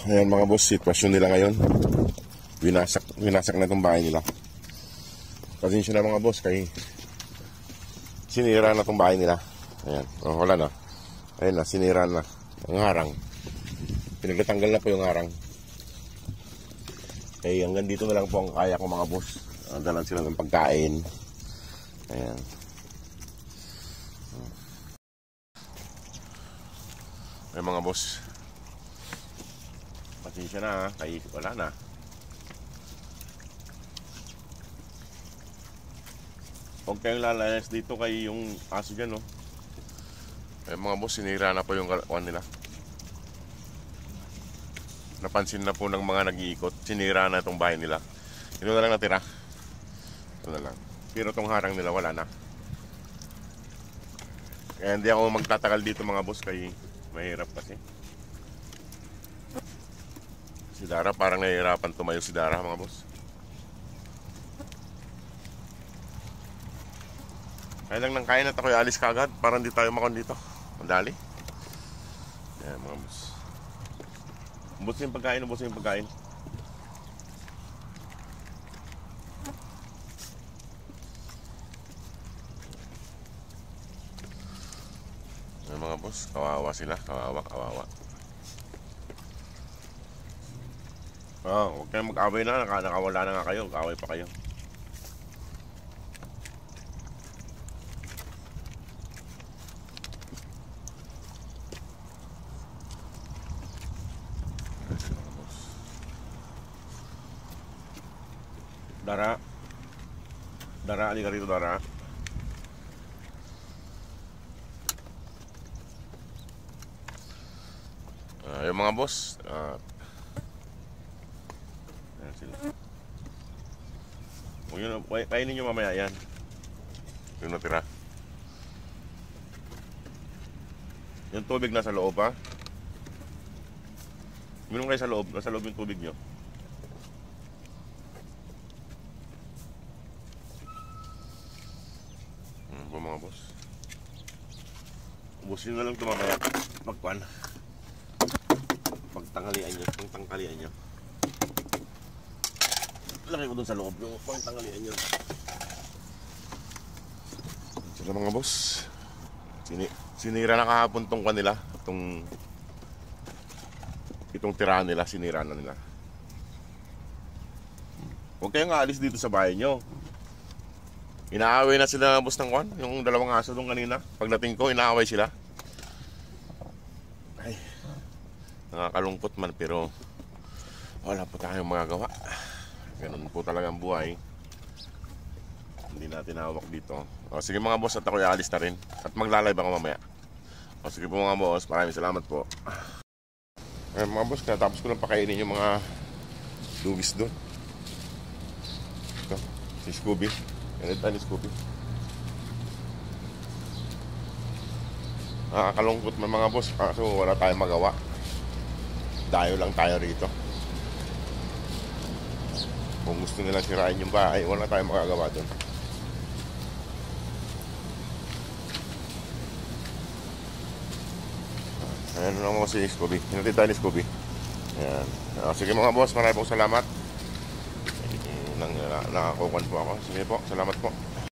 Ayan mga boss, sitwasyon nila ngayon. Winasak na itong bahay nila. Pasensya na mga boss, kay sinira na itong bahay nila. Ayan, wala na. Ayan na, sinira na ang harang. Pinagtatanggal na po yung harang. Kaya hanggang dito na lang po ang kaya ko mga boss. Dalan sila ng pagkain. Ayan. Ayan mga boss, pasensya na, kaya wala na. Huwag kayong lalayas dito kay yung aso dyan, no? Ayan mga boss, sinira na po yung kawan nila. Napansin na po ng mga nag-iikot, sinira na itong bahay nila. Ito na lang natira. Ito na lang. Pero itong harang nila wala na. Kaya hindi ako magtatagal dito mga boss, kay mahirap kasi. Si Dara parang nahihirapan tumayo si Dara mga boss. Kaya lang nang kain at ako'y alis kagad para hindi tayo makon dito. Mandali. Ayan mga boss. Ubos yung pagkain, ubos yung pagkain. Ayan mga boss, kawawa sila, kawawa. Huwag kayong mag-away na, nakawala na nga kayo, mag-away pa kayo. Dara, halika rito Dara. Yung mga boss, ayan sila. Kainin nyo mamaya yan. Yung natira. Yung tubig nasa loob ha. Minum kayo sa loob. Nasa loob yung tubig nyo. Mga boss, ubusin na lang ito mamaya pagtanghalian nyo. Lagay ko dun sa loob yung pagtanghalian nyo. Sila mga boss, sinira na kahapon tong kanila, itong tirahan nila, sinira na nila. Huwag kayong aalis dito sa bahay nyo. Inaaway na sila boss ng kwan. Yung dalawang aso doon kanina, pagdating ko inaaway sila. Ay, nakakalungkot man, pero wala po tayong magagawa. Ganun po talaga ang buhay. Hindi natin hawak dito. Sige mga boss, at ako'y aalis na rin. At maglalay ako mamaya. Sige po mga boss, maraming salamat po. Mga boss, katapos ko lang pakainin yung mga dugis doon. Ito, si Scooby. Ganito ni Scooby. Nakakalungkot man mga boss, kasi wala tayong magawa. Dayo lang tayo rito. Kung gusto nilang sirain yung bahay, wala tayong magagawa doon. Ayan lang mo si Scooby. Hinatid tayo ni Scooby. Ayan. Sige mga boss, maraming salamat. Nakakukuhan po ako. Sige po, salamat po.